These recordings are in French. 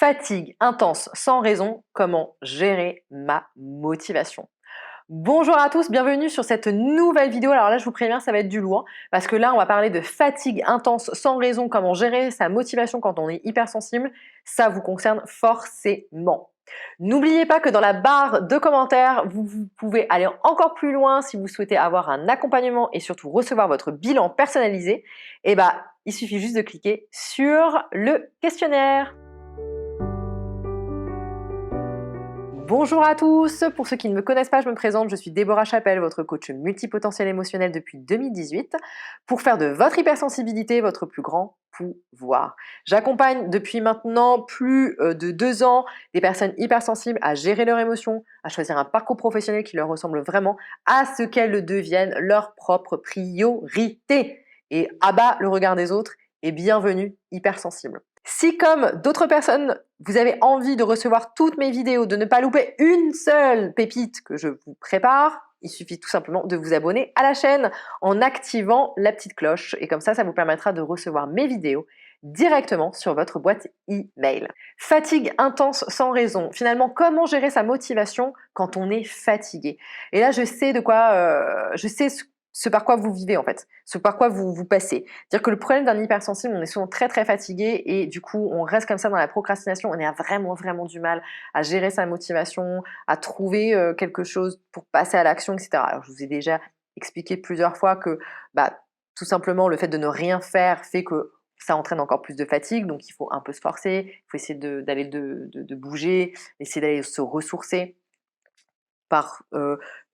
Fatigue intense sans raison, comment gérer ma motivation? Bonjour à tous, bienvenue sur cette nouvelle vidéo. Alors là, je vous préviens, ça va être du lourd parce que là, on va parler de fatigue intense sans raison, comment gérer sa motivation quand on est hypersensible. Ça vous concerne forcément. N'oubliez pas que dans la barre de commentaires, vous pouvez aller encore plus loin si vous souhaitez avoir un accompagnement et surtout recevoir votre bilan personnalisé. Et il suffit juste de cliquer sur le questionnaire. Bonjour à tous, pour ceux qui ne me connaissent pas, je me présente, je suis Déborah Chapelle, votre coach multipotentiel émotionnel depuis 2018, pour faire de votre hypersensibilité votre plus grand pouvoir. J'accompagne depuis maintenant plus de 2 ans des personnes hypersensibles à gérer leurs émotions, à choisir un parcours professionnel qui leur ressemble vraiment, à ce qu'elles deviennent leur propre priorité. Et abat le regard des autres et bienvenue hypersensible. Si comme d'autres personnes, vous avez envie de recevoir toutes mes vidéos, de ne pas louper une seule pépite que je vous prépare, il suffit tout simplement de vous abonner à la chaîne en activant la petite cloche. Et comme ça vous permettra de recevoir mes vidéos directement sur votre boîte email. Fatigue intense sans raison. Finalement, comment gérer sa motivation quand on est fatigué? Et là, je sais ce par quoi vous vivez en fait, ce par quoi vous passez. C'est-à-dire que le problème d'un hypersensible, on est souvent très fatigué et du coup on reste comme ça dans la procrastination, on a vraiment du mal à gérer sa motivation, à trouver quelque chose pour passer à l'action, etc. Alors je vous ai déjà expliqué plusieurs fois que tout simplement le fait de ne rien faire fait que ça entraîne encore plus de fatigue, donc il faut un peu se forcer, il faut essayer de bouger, essayer d'aller se ressourcer par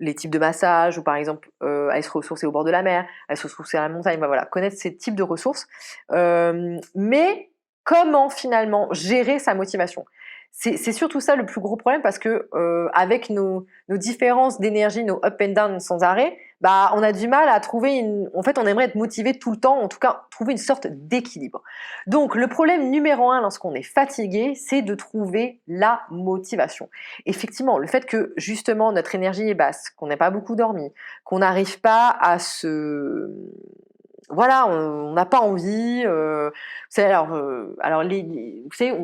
les types de massages ou par exemple aller se ressourcer au bord de la mer, aller se ressourcer à la montagne, voilà, connaître ces types de ressources. Mais comment finalement gérer sa motivation? C'est surtout ça le plus gros problème parce que avec nos différences d'énergie, nos up and down sans arrêt, on a du mal à trouver en fait on aimerait être motivé tout le temps, en tout cas trouver une sorte d'équilibre. Donc le problème numéro 1 lorsqu'on est fatigué, c'est de trouver la motivation. Effectivement, le fait que justement notre énergie est basse, qu'on n'a pas beaucoup dormi, qu'on n'arrive pas à se... Voilà, on n'a pas envie. Vous savez, vous savez,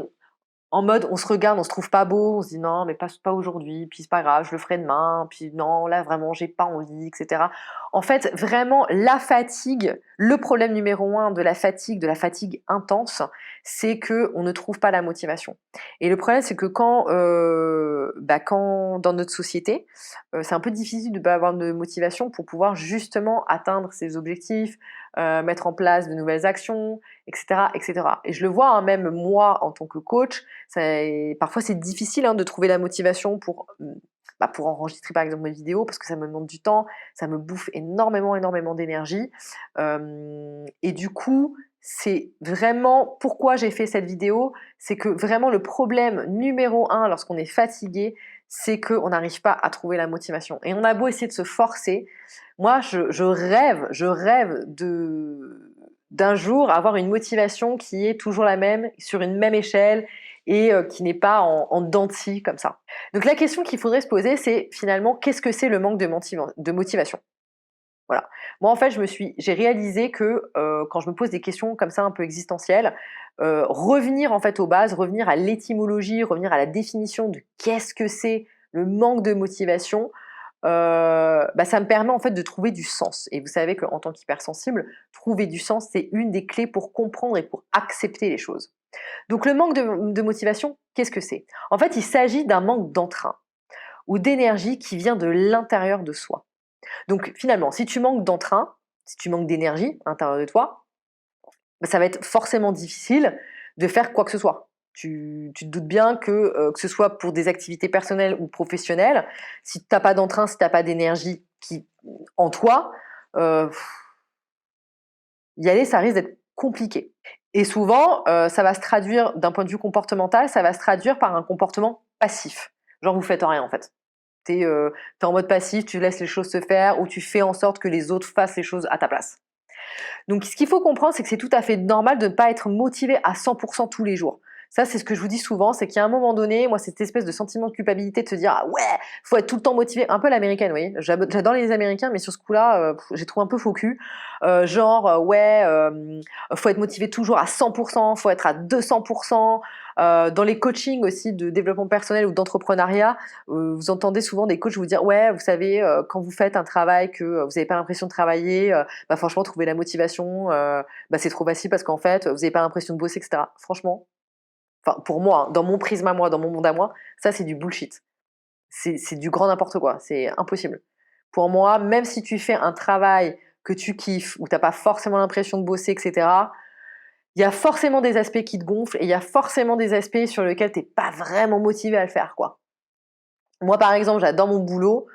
en mode, on se regarde, on se trouve pas beau, on se dit non, mais pas aujourd'hui, puis c'est pas grave, je le ferai demain, puis non, là vraiment, j'ai pas envie, etc. En fait, vraiment, la fatigue, le problème numéro 1 de la fatigue intense, c'est que on ne trouve pas la motivation. Et le problème, c'est que quand dans notre société, c'est un peu difficile de pas avoir de motivation pour pouvoir justement atteindre ses objectifs, mettre en place de nouvelles actions, etc., etc. Et je le vois, même moi, en tant que coach, parfois c'est difficile de trouver la motivation pour enregistrer par exemple mes vidéos parce que ça me demande du temps, ça me bouffe énormément d'énergie. Et du coup, c'est vraiment pourquoi j'ai fait cette vidéo, c'est que vraiment le problème numéro 1 lorsqu'on est fatigué, c'est qu'on n'arrive pas à trouver la motivation. Et on a beau essayer de se forcer, moi je rêve d'un jour avoir une motivation qui est toujours la même, sur une même échelle et qui n'est pas en dents de scie comme ça. Donc la question qu'il faudrait se poser, c'est finalement qu'est-ce que c'est le manque de motivation? Voilà. Moi en fait, j'ai réalisé que quand je me pose des questions comme ça un peu existentielles, revenir en fait aux bases, revenir à l'étymologie, revenir à la définition de qu'est-ce que c'est le manque de motivation, ça me permet en fait de trouver du sens. Et vous savez qu'en tant qu'hypersensible, trouver du sens, c'est une des clés pour comprendre et pour accepter les choses. Donc le manque de motivation, qu'est-ce que c'est? En fait, il s'agit d'un manque d'entrain ou d'énergie qui vient de l'intérieur de soi. Donc finalement, si tu manques d'entrain, si tu manques d'énergie à l'intérieur de toi, ça va être forcément difficile de faire quoi que ce soit. Tu te doutes bien que ce soit pour des activités personnelles ou professionnelles, si tu n'as pas d'entrain, si tu n'as pas d'énergie en toi, y aller, ça risque d'être compliqué. Et souvent, ça va se traduire, d'un point de vue comportemental, ça va se traduire par un comportement passif. Genre, vous faites rien en fait. T'es en mode passif, tu laisses les choses se faire ou tu fais en sorte que les autres fassent les choses à ta place. Donc ce qu'il faut comprendre, c'est que c'est tout à fait normal de ne pas être motivé à 100% tous les jours. Ça, c'est ce que je vous dis souvent, c'est qu'il y a un moment donné, moi, cette espèce de sentiment de culpabilité de se dire ah ouais, faut être tout le temps motivé, un peu l'américaine, oui. J'adore les Américains, mais sur ce coup-là, j'ai trouvé un peu faux cul. Ouais, faut être motivé toujours à 100%, faut être à 200%. Dans les coachings aussi de développement personnel ou d'entrepreneuriat, vous entendez souvent des coachs vous dire ouais, vous savez, quand vous faites un travail que vous n'avez pas l'impression de travailler, bah franchement, trouver la motivation, bah c'est trop facile parce qu'en fait, vous n'avez pas l'impression de bosser, etc. Franchement, enfin pour moi, hein, dans mon prisme à moi, dans mon monde à moi, ça c'est du bullshit. C'est du grand n'importe quoi. C'est impossible. Pour moi, même si tu fais un travail que tu kiffes, où t'as pas forcément l'impression de bosser, etc., il y a forcément des aspects qui te gonflent et il y a forcément des aspects sur lesquels t'es pas vraiment motivé à le faire, quoi. Moi, par exemple, j'adore mon boulot,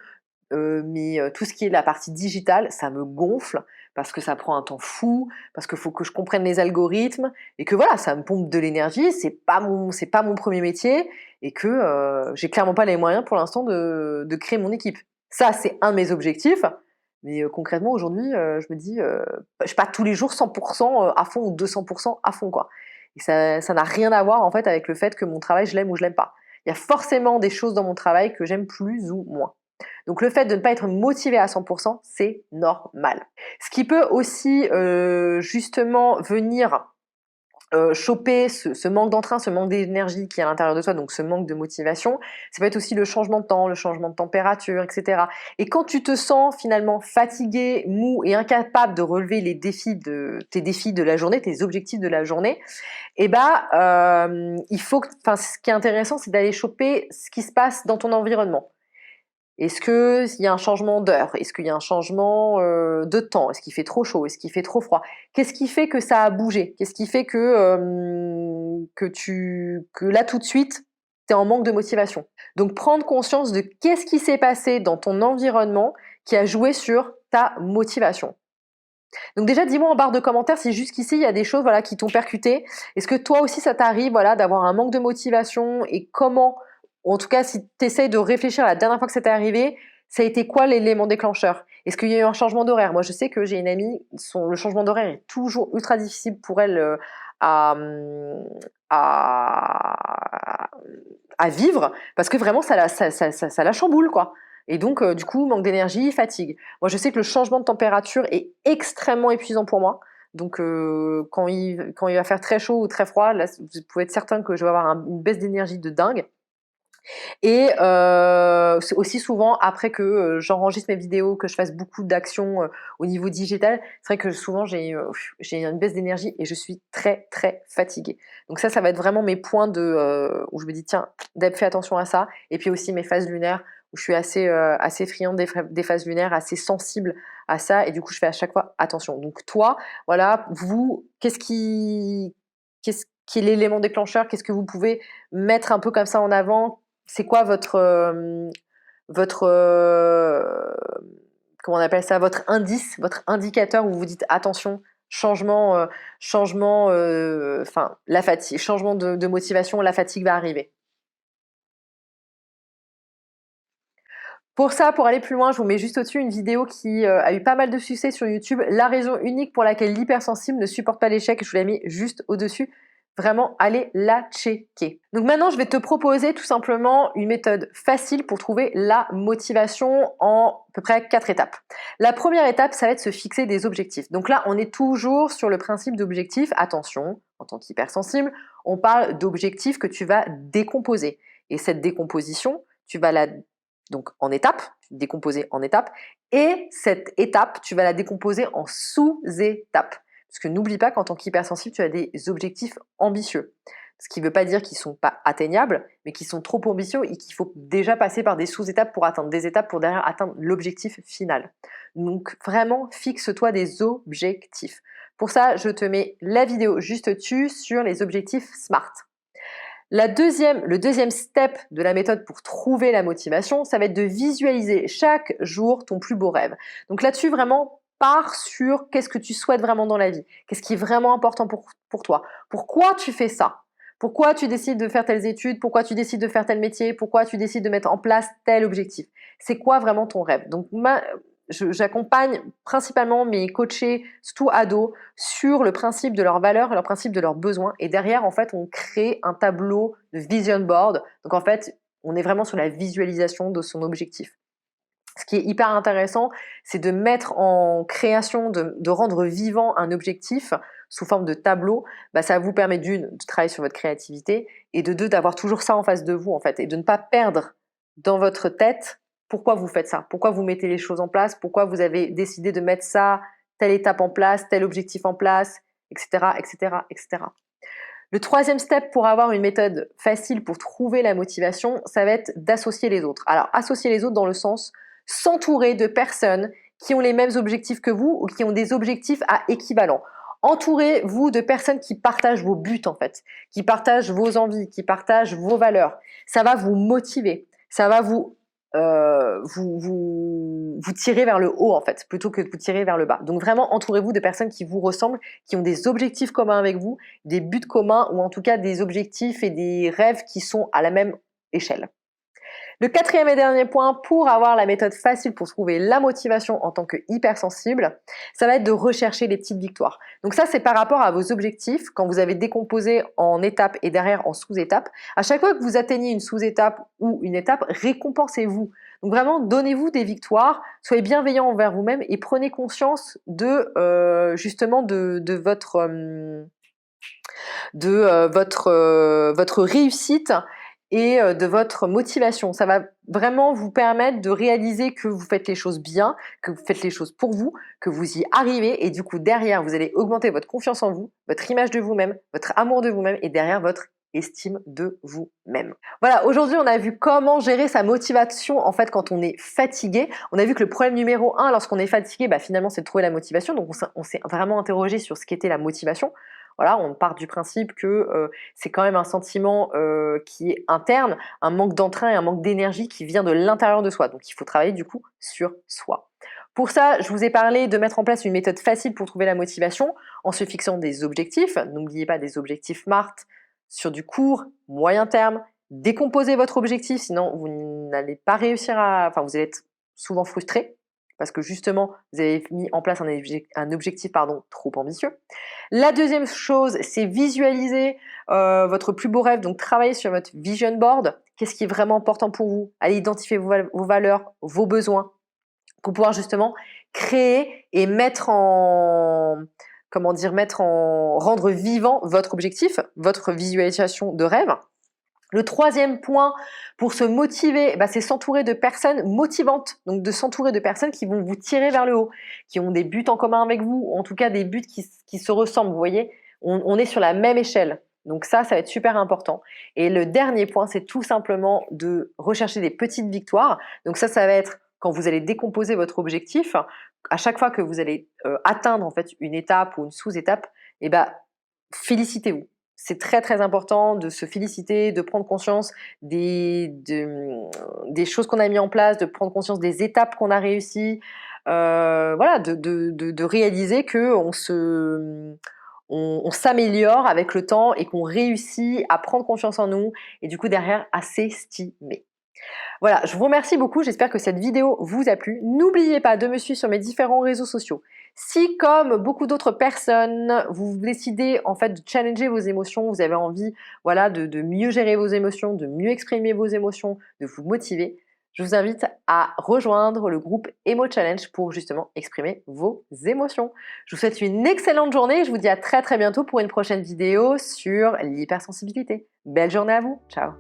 mais tout ce qui est la partie digitale, ça me gonfle parce que ça prend un temps fou, parce qu'il faut que je comprenne les algorithmes et que voilà, ça me pompe de l'énergie. C'est pas mon premier métier et que j'ai clairement pas les moyens pour l'instant de créer mon équipe. Ça, c'est un de mes objectifs. Mais concrètement, aujourd'hui, je me dis, je suis pas tous les jours 100% à fond ou 200% à fond, quoi. Et ça n'a rien à voir en fait avec le fait que mon travail, je l'aime ou je l'aime pas. Il y a forcément des choses dans mon travail que j'aime plus ou moins. Donc le fait de ne pas être motivé à 100%, c'est normal. Ce qui peut aussi justement venir choper ce manque d'entrain, ce manque d'énergie qui est à l'intérieur de toi, donc ce manque de motivation, ça peut être aussi le changement de temps, le changement de température, etc. Et quand tu te sens finalement fatigué, mou et incapable de relever tes défis de la journée, tes objectifs de la journée, et il faut, enfin, ce qui est intéressant, c'est d'aller choper ce qui se passe dans ton environnement. Est-ce qu'il y a un changement d'heure? Est-ce qu'il y a un changement de temps? Est-ce qu'il fait trop chaud? Est-ce qu'il fait trop froid? Qu'est-ce qui fait que ça a bougé? Qu'est-ce qui fait que là tout de suite, tu es en manque de motivation? Donc prendre conscience de qu'est-ce qui s'est passé dans ton environnement qui a joué sur ta motivation. Donc déjà, dis-moi en barre de commentaires si jusqu'ici, il y a des choses voilà, qui t'ont percuté. Est-ce que toi aussi, ça t'arrive voilà, d'avoir un manque de motivation et comment, ou en tout cas, si tu essayes de réfléchir à la dernière fois que ça t'est arrivé, ça a été quoi l'élément déclencheur? Est-ce qu'il y a eu un changement d'horaire? Moi, je sais que j'ai une amie, le changement d'horaire est toujours ultra difficile pour elle à, à, à vivre parce que vraiment, ça la chamboule, quoi. Et donc, du coup, manque d'énergie, fatigue. Moi, je sais que le changement de température est extrêmement épuisant pour moi. Donc, quand il va faire très chaud ou très froid, là, vous pouvez être certain que je vais avoir une baisse d'énergie de dingue. Et c'est aussi souvent après que j'enregistre mes vidéos, que je fasse beaucoup d'actions au niveau digital, c'est vrai que souvent j'ai une baisse d'énergie et je suis très très fatiguée. Donc ça va être vraiment mes points où je me dis tiens, Deb, fais attention à ça. Et puis aussi mes phases lunaires où je suis assez friande des phases lunaires, assez sensible à ça et du coup je fais à chaque fois attention. Donc toi, voilà, vous, qu'est-ce qui est l'élément déclencheur? Qu'est-ce que vous pouvez mettre un peu comme ça en avant? C'est quoi votre comment on appelle ça, votre indice, votre indicateur où vous dites attention, enfin la fatigue, changement de motivation, la fatigue va arriver. Pour ça, pour aller plus loin, je vous mets juste au-dessus une vidéo qui a eu pas mal de succès sur YouTube. La raison unique pour laquelle l'hypersensible ne supporte pas l'échec, je vous l'ai mis juste au-dessus. Vraiment, allez la checker. Donc maintenant, je vais te proposer tout simplement une méthode facile pour trouver la motivation en à peu près 4 étapes. La première étape, ça va être se fixer des objectifs. Donc là, on est toujours sur le principe d'objectif. Attention, en tant qu'hypersensible, on parle d'objectifs que tu vas décomposer. Et cette décomposition, tu vas la donc en étapes, décomposer en étapes, et cette étape, tu vas la décomposer en sous-étapes. Parce que n'oublie pas qu'en tant qu'hypersensible, tu as des objectifs ambitieux. Ce qui ne veut pas dire qu'ils ne sont pas atteignables, mais qu'ils sont trop ambitieux et qu'il faut déjà passer par des sous-étapes pour atteindre des étapes pour derrière atteindre l'objectif final. Donc vraiment, fixe-toi des objectifs. Pour ça, je te mets la vidéo juste dessus sur les objectifs SMART. Le deuxième step de la méthode pour trouver la motivation, ça va être de visualiser chaque jour ton plus beau rêve. Donc là-dessus, vraiment, pars sur qu'est-ce que tu souhaites vraiment dans la vie. Qu'est-ce qui est vraiment important pour toi. Pourquoi tu fais ça? Pourquoi tu décides de faire telles études? Pourquoi tu décides de faire tel métier? Pourquoi tu décides de mettre en place tel objectif? C'est quoi vraiment ton rêve? Donc j'accompagne principalement mes coachés, surtout ados, sur le principe de leurs valeurs et le principe de leurs besoins. Et derrière, en fait, on crée un tableau de vision board. Donc, en fait, on est vraiment sur la visualisation de son objectif. Ce qui est hyper intéressant, c'est de mettre en création, de rendre vivant un objectif sous forme de tableau. Ça vous permet d'une, de travailler sur votre créativité, et de deux, d'avoir toujours ça en face de vous, en fait, et de ne pas perdre dans votre tête pourquoi vous faites ça, pourquoi vous mettez les choses en place, pourquoi vous avez décidé de mettre ça, telle étape en place, tel objectif en place, etc., etc., etc. Le troisième step pour avoir une méthode facile pour trouver la motivation, ça va être d'associer les autres. Alors, associer les autres dans le sens s'entourer de personnes qui ont les mêmes objectifs que vous ou qui ont des objectifs à équivalent. Entourez-vous de personnes qui partagent vos buts en fait, qui partagent vos envies, qui partagent vos valeurs. Ça va vous motiver, ça va vous tirer vers le haut en fait, plutôt que de vous tirer vers le bas. Donc vraiment, entourez-vous de personnes qui vous ressemblent, qui ont des objectifs communs avec vous, des buts communs ou en tout cas des objectifs et des rêves qui sont à la même échelle. Le quatrième et dernier point pour avoir la méthode facile pour trouver la motivation en tant que hypersensible, ça va être de rechercher les petites victoires. Donc ça, c'est par rapport à vos objectifs, quand vous avez décomposé en étapes et derrière en sous-étapes. À chaque fois que vous atteignez une sous-étape ou une étape, récompensez-vous. Donc vraiment, donnez-vous des victoires, soyez bienveillant envers vous-même et prenez conscience de justement de votre réussite et de votre motivation. Ça va vraiment vous permettre de réaliser que vous faites les choses bien, que vous faites les choses pour vous, que vous y arrivez et du coup derrière vous allez augmenter votre confiance en vous, votre image de vous-même, votre amour de vous-même et derrière votre estime de vous-même. Voilà, aujourd'hui on a vu comment gérer sa motivation en fait quand on est fatigué. On a vu que le problème numéro 1 lorsqu'on est fatigué, finalement c'est de trouver la motivation. Donc on s'est vraiment interrogé sur ce qu'était la motivation. Voilà, on part du principe que c'est quand même un sentiment qui est interne, un manque d'entrain et un manque d'énergie qui vient de l'intérieur de soi. Donc il faut travailler du coup sur soi. Pour ça, je vous ai parlé de mettre en place une méthode facile pour trouver la motivation en se fixant des objectifs. N'oubliez pas des objectifs SMART sur du court, moyen terme. Décomposez votre objectif, sinon vous n'allez pas réussir vous allez être souvent frustré. Parce que justement, vous avez mis en place un objectif trop ambitieux. La deuxième chose, c'est visualiser votre plus beau rêve, donc travailler sur votre vision board. Qu'est-ce qui est vraiment important pour vous? Allez identifier vos valeurs, vos besoins, pour pouvoir justement créer et rendre vivant votre objectif, votre visualisation de rêve. Le troisième point pour se motiver, c'est s'entourer de personnes motivantes, donc de s'entourer de personnes qui vont vous tirer vers le haut, qui ont des buts en commun avec vous, ou en tout cas des buts qui se ressemblent, vous voyez, on est sur la même échelle. Donc ça va être super important. Et le dernier point, c'est tout simplement de rechercher des petites victoires. Donc ça va être quand vous allez décomposer votre objectif, à chaque fois que vous allez atteindre en fait une étape ou une sous-étape, félicitez-vous. C'est très très important de se féliciter, de prendre conscience des choses qu'on a mis en place, de prendre conscience des étapes qu'on a réussies, de réaliser qu'on s'améliore avec le temps et qu'on réussit à prendre confiance en nous et du coup derrière à s'estimer. Voilà, je vous remercie beaucoup, j'espère que cette vidéo vous a plu. N'oubliez pas de me suivre sur mes différents réseaux sociaux. Si, comme beaucoup d'autres personnes, vous décidez en fait de challenger vos émotions, vous avez envie de mieux gérer vos émotions, de mieux exprimer vos émotions, de vous motiver, je vous invite à rejoindre le groupe Emo Challenge pour justement exprimer vos émotions. Je vous souhaite une excellente journée et je vous dis à très très bientôt pour une prochaine vidéo sur l'hypersensibilité. Belle journée à vous, ciao!